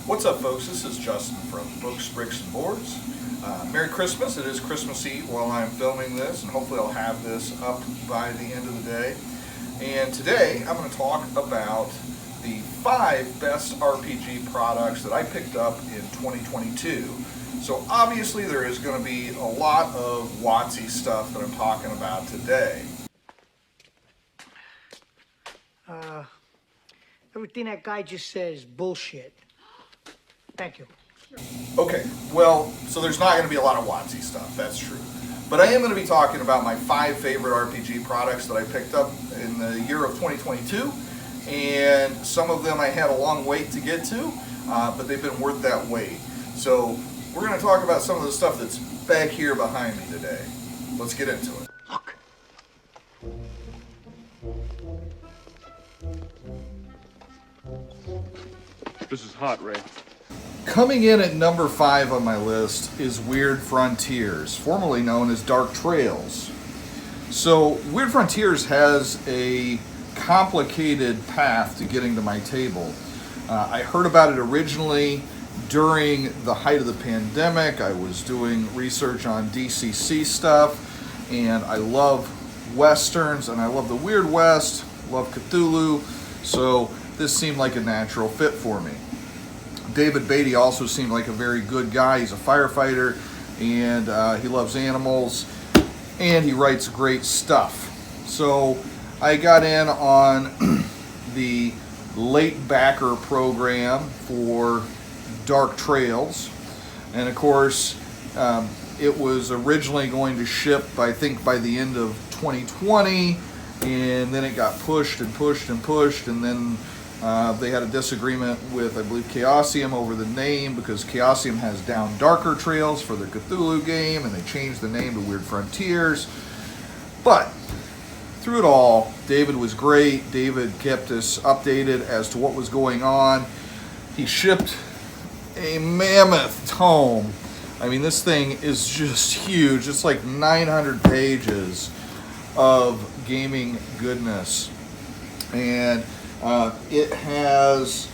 What's up, folks? This is Justin from Books, Bricks, and Boards. Merry Christmas. It is Christmas Eve while I'm filming this, and hopefully I'll have this up by the end of the day. And today I'm going to talk about the 5 best RPG products that I picked up in 2022. So obviously there is going to be a lot of WotC stuff that I'm talking about today. Everything that guy just says is bullshit. Thank you. Okay, well, so there's not going to be a lot of WotC stuff, that's true. But I am going to be talking about my 5 favorite RPG products that I picked up in the year of 2022. And some of them I had a long wait to get to, but they've been worth that wait. So we're going to talk about some of the stuff that's back here behind me today. Let's get into it. Look. This is hot, Ray. Coming in at number 5 on my list is Weird Frontiers, formerly known as Dark Trails. So Weird Frontiers has a complicated path to getting to my table. I heard about it originally during the height of the pandemic. I was doing research on DCC stuff, and I love Westerns, and I love the Weird West, love Cthulhu, so this seemed like a natural fit for me. David Beatty also seemed like a very good guy. He's a firefighter, and he loves animals, and he writes great stuff. So I got in on the late backer program for Dark Trails, and of course it was originally going to ship, I think, by the end of 2020, and then it got pushed and pushed and pushed, and then they had a disagreement with, I believe, Chaosium over the name, because Chaosium has Down Darker Trails for the Cthulhu game, and they changed the name to Weird Frontiers. But through it all, David was great. David kept us updated as to what was going on. He shipped a mammoth tome. I mean, this thing is just huge. It's like 900 pages of gaming goodness. And it has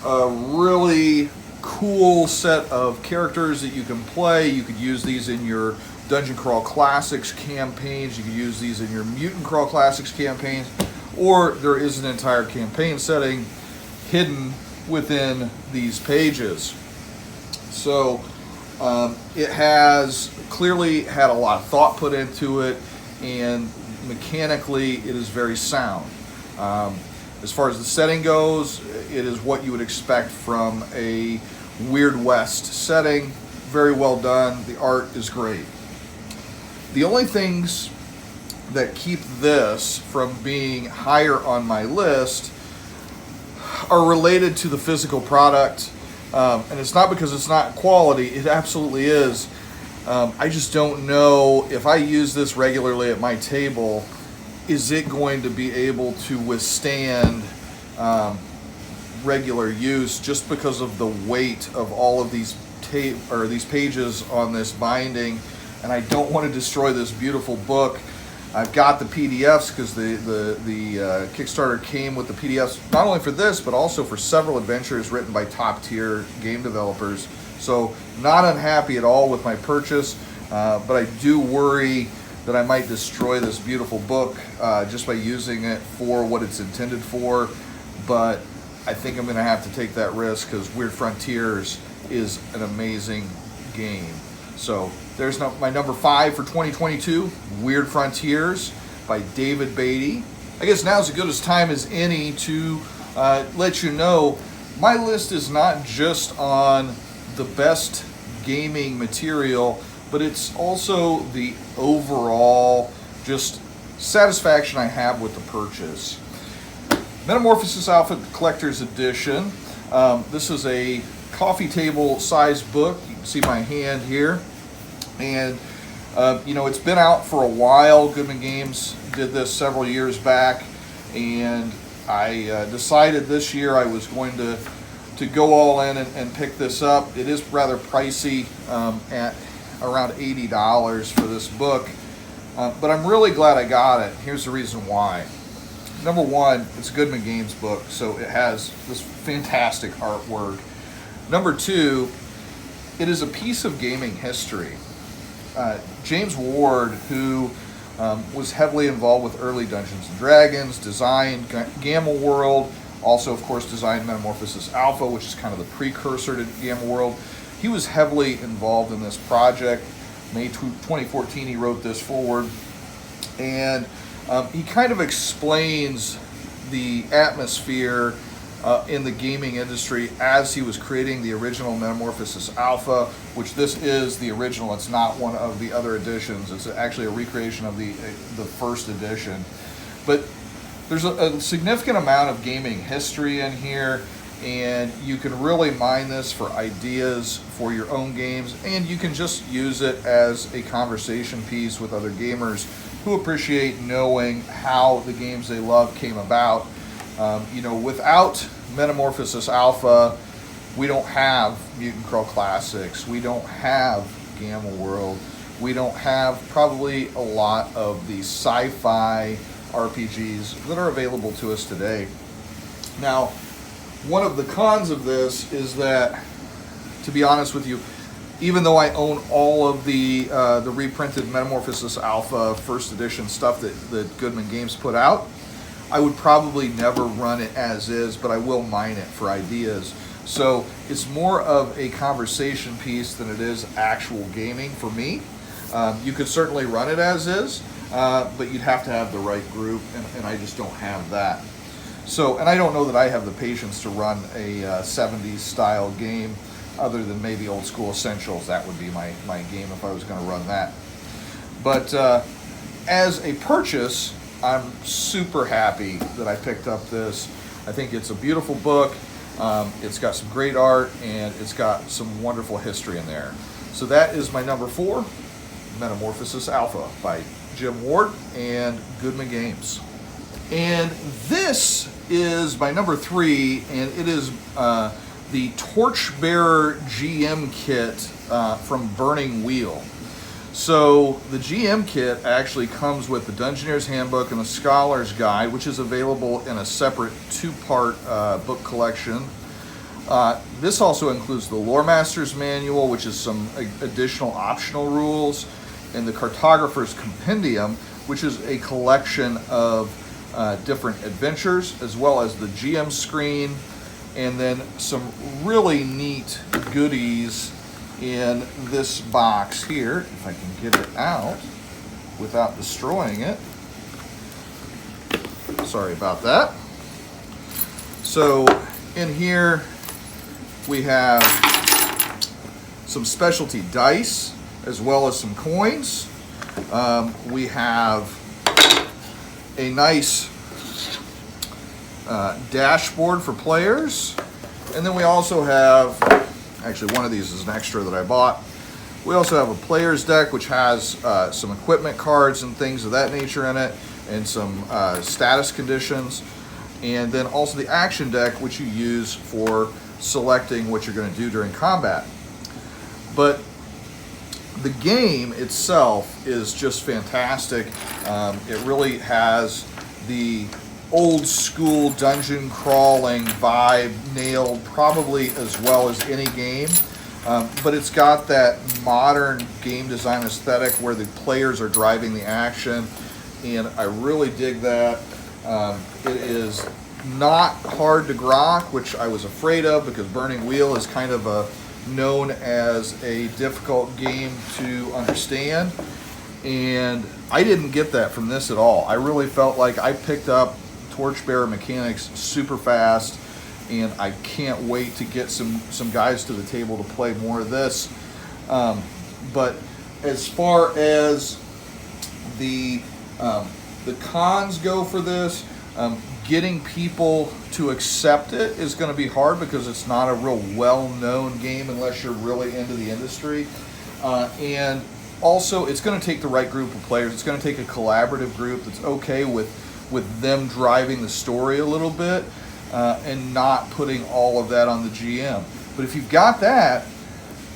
a really cool set of characters that you can play. You could use these in your Dungeon Crawl Classics campaigns. You could use these in your Mutant Crawl Classics campaigns. Or there is an entire campaign setting hidden within these pages. So it has clearly had a lot of thought put into it, and mechanically it is very sound. As far as the setting goes, it is what you would expect from a Weird West setting. Very well done. The art is great. The only things that keep this from being higher on my list are related to the physical product. And it's not because it's not quality. It absolutely is. I just don't know if I use this regularly at my table, is it going to be able to withstand regular use, just because of the weight of all of these these pages on this binding. And I don't want to destroy this beautiful book. I've got the PDFs because the Kickstarter came with the PDFs, not only for this, but also for several adventures written by top tier game developers. So not unhappy at all with my purchase, but I do worry that I might destroy this beautiful book just by using it for what it's intended for. But I think I'm going to have to take that risk, because Weird Frontiers is an amazing game. So there's my number 5 for 2022, Weird Frontiers by David Beatty. I guess now's as good a time as any to let you know my list is not just on the best gaming material, but it's also the overall just satisfaction I have with the purchase. Metamorphosis Alpha Collector's Edition. This is a coffee table size book. You can see my hand here. And it's been out for a while. Goodman Games did this several years back, and I decided this year I was going to go all in and pick this up. It is rather pricey, at around $80 for this book, but I'm really glad I got it. Here's the reason why. Number one, it's a Goodman Games book, so it has this fantastic artwork. Number 2, it is a piece of gaming history. James Ward, who was heavily involved with early Dungeons & Dragons, designed Gamma World, also, of course, designed Metamorphosis Alpha, which is kind of the precursor to Gamma World. He was heavily involved in this project. May 2014, he wrote this forward. And he kind of explains the atmosphere in the gaming industry as he was creating the original Metamorphosis Alpha, which this is the original. It's not one of the other editions. It's actually a recreation of the first edition. But there's a significant amount of gaming history in here, and you can really mine this for ideas for your own games, and you can just use it as a conversation piece with other gamers who appreciate knowing how the games they love came about. Without Metamorphosis Alpha, we don't have Mutant Crawl Classics, we don't have Gamma World, we don't have probably a lot of the sci-fi RPGs that are available to us today. Now, one of the cons of this is that, to be honest with you, even though I own all of the reprinted Metamorphosis Alpha first edition stuff that Goodman Games put out, I would probably never run it as is, but I will mine it for ideas. So it's more of a conversation piece than it is actual gaming for me. You could certainly run it as is, but you'd have to have the right group, and I just don't have that. So, and I don't know that I have the patience to run a 70s style game other than maybe Old School Essentials. That would be my game if I was going to run that. But as a purchase, I'm super happy that I picked up this. I think it's a beautiful book. It's got some great art, and it's got some wonderful history in there. So that is my number 4, Metamorphosis Alpha by Jim Ward and Goodman Games. And this is my number 3, and it is the Torchbearer GM kit from Burning Wheel. So the GM kit actually comes with the Dungeoneer's Handbook and the Scholar's Guide, which is available in a separate 2-part book collection. This also includes the Lore Master's Manual, which is some additional optional rules, and the Cartographer's Compendium, which is a collection of different adventures, as well as the GM screen, and then some really neat goodies in this box here, if I can get it out without destroying it. Sorry about that. So in here we have some specialty dice as well as some coins. We have a nice dashboard for players, and then we also have, actually one of these is an extra that I bought. We also have a player's deck, which has some equipment cards and things of that nature in it, and some status conditions, and then also the action deck, which you use for selecting what you're going to do during combat. But the game itself is just fantastic. It really has the old school dungeon crawling vibe nailed probably as well as any game. But it's got that modern game design aesthetic where the players are driving the action, and I really dig that. It is not hard to grok, which I was afraid of because Burning Wheel is kind of known as a difficult game to understand, and I didn't get that from this at all. I really felt like I picked up Torchbearer mechanics super fast, and I can't wait to get some guys to the table to play more of this. But as far as the cons go for this, getting people to accept it is going to be hard because it's not a real well-known game unless you're really into the industry. And also, it's going to take the right group of players. It's going to take a collaborative group that's okay with them driving the story a little bit and not putting all of that on the GM. But if you've got that,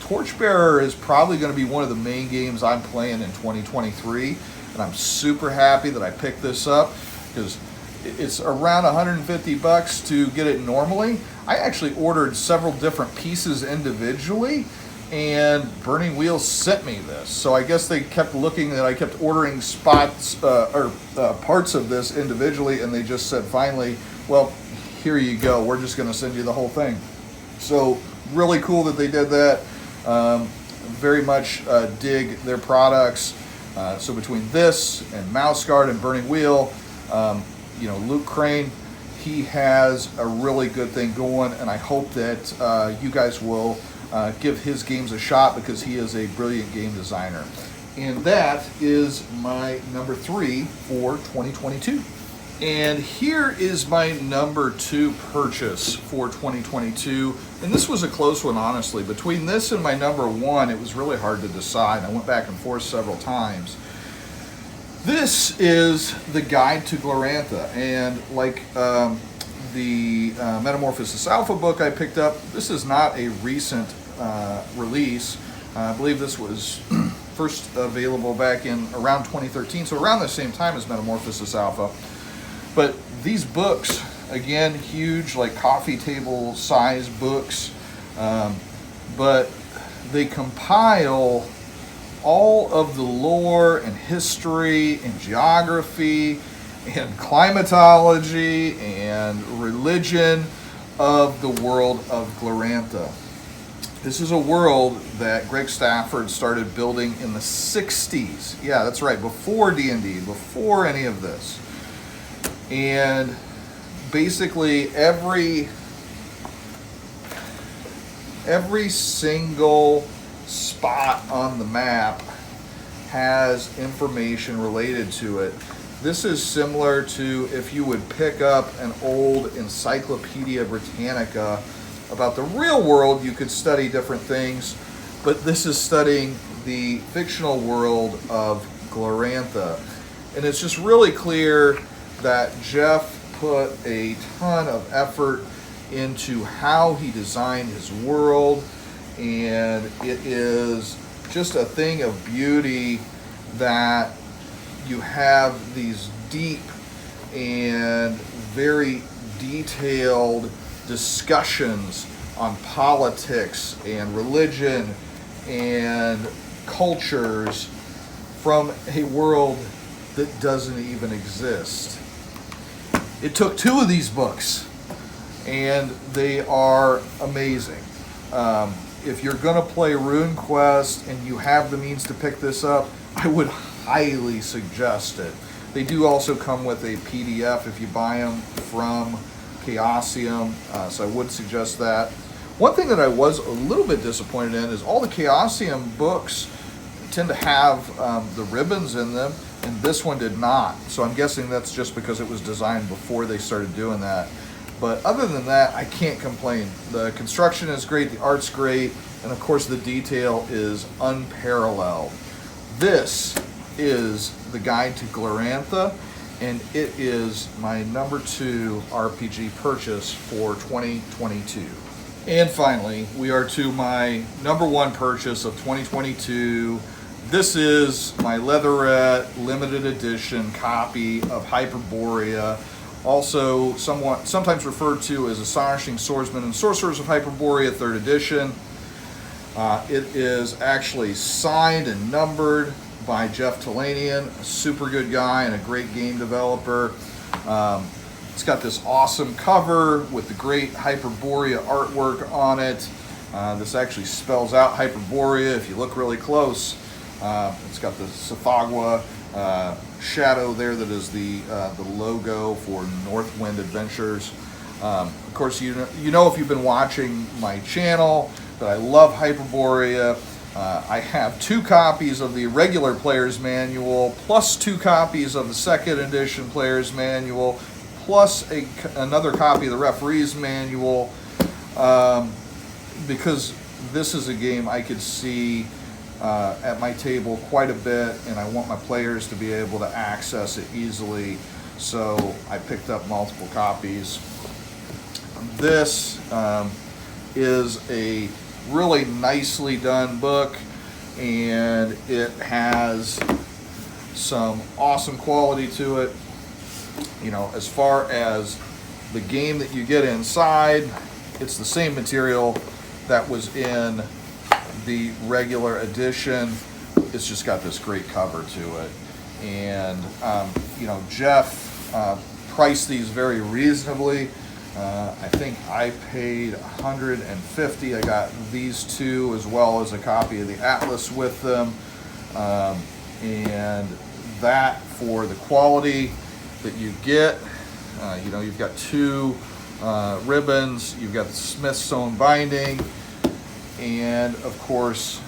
Torchbearer is probably going to be one of the main games I'm playing in 2023, and I'm super happy that I picked this up because It's around 150 bucks to get it normally. I actually ordered several different pieces individually, and Burning Wheel sent me this. So I guess they kept looking that I kept ordering parts of this individually, and they just said finally, well, here you go. We're just going to send you the whole thing. So really cool that they did that. Very much dig their products. So between this and Mouse Guard and Burning Wheel, Luke Crane, he has a really good thing going, and I hope that you guys will give his games a shot, because he is a brilliant game designer. And that is my number 3 for 2022. And here is my number 2 purchase for 2022. And this was a close one, honestly. Between this and my number 1, it was really hard to decide. I went back and forth several times. This is the Guide to Glorantha. And like the Metamorphosis Alpha book I picked up, this is not a recent release. I believe this was first available back in around 2013, so around the same time as Metamorphosis Alpha. But these books, again, huge, like coffee table size books, but they compile all of the lore and history and geography and climatology and religion of the world of Glorantha. This is a world that Greg Stafford started building in the 60s. Yeah, that's right, before D&D, before any of this. And basically every single spot on the map has information related to it. This is similar to if you would pick up an old Encyclopedia Britannica about the real world. You could study different things, but this is studying the fictional world of Glorantha. And it's just really clear that Jeff put a ton of effort into how he designed his world, and it is just a thing of beauty that you have these deep and very detailed discussions on politics and religion and cultures from a world that doesn't even exist. It took 2 of these books, and they are amazing. If you're going to play RuneQuest and you have the means to pick this up, I would highly suggest it. They do also come with a PDF if you buy them from Chaosium, so I would suggest that. One thing that I was a little bit disappointed in is all the Chaosium books tend to have the ribbons in them, and this one did not. So I'm guessing that's just because it was designed before they started doing that. But other than that, I can't complain. The construction is great, the art's great, and of course the detail is unparalleled. This is the Guide to Glorantha, and it is my number 2 RPG purchase for 2022. And finally, we are to my number 1 purchase of 2022. This is my Leatherette limited edition copy of Hyperborea, also sometimes referred to as Astonishing Swordsmen and Sorcerers of Hyperborea 3rd edition. It is actually signed and numbered by Jeff Talanian, a super good guy and a great game developer. It's got this awesome cover with the great Hyperborea artwork on it. This actually spells out Hyperborea if you look really close. It's got the Sathagwa shadow there that is the logo for Northwind Adventures. Of course, you know if you've been watching my channel that I love Hyperborea. I have 2 copies of the regular player's manual, plus 2 copies of the 2nd edition player's manual, plus another copy of the referee's manual, because this is a game I could see at my table quite a bit, and I want my players to be able to access it easily, so I picked up multiple copies. This is a really nicely done book, and it has some awesome quality to it. You know, as far as the game that you get inside, it's the same material that was in the regular edition. It's just got this great cover to it. And, you know, Jeff priced these very reasonably. I think I paid $150. I got these two as well as a copy of the Atlas with them. And that, for the quality that you get, you know, you've got two ribbons, you've got the Smith sewn binding, and of course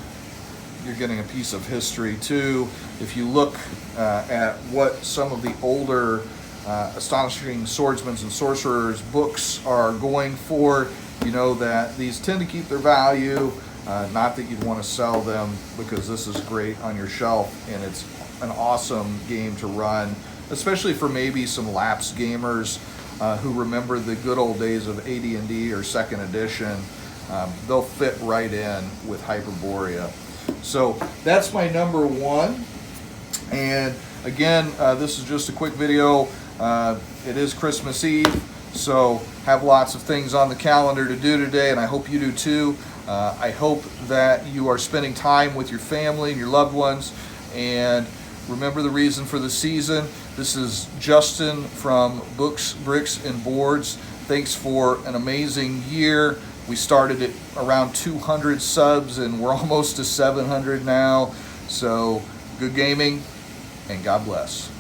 you're getting a piece of history too. If you look at what some of the older Astonishing Swordsmen and Sorcerers books are going for, you know that these tend to keep their value. Not that you'd want to sell them, because this is great on your shelf, and it's an awesome game to run, especially for maybe some lapsed gamers who remember the good old days of AD&D or second edition. They'll fit right in with Hyperborea. So that's my number one. And again, this is just a quick video. It is Christmas Eve, so have lots of things on the calendar to do today, and I hope you do too. I hope that you are spending time with your family and your loved ones, and remember the reason for the season. This is Justin from Books, Bricks, and Boards. Thanks for an amazing year. We started at around 200 subs, and we're almost to 700 now. So good gaming, and God bless.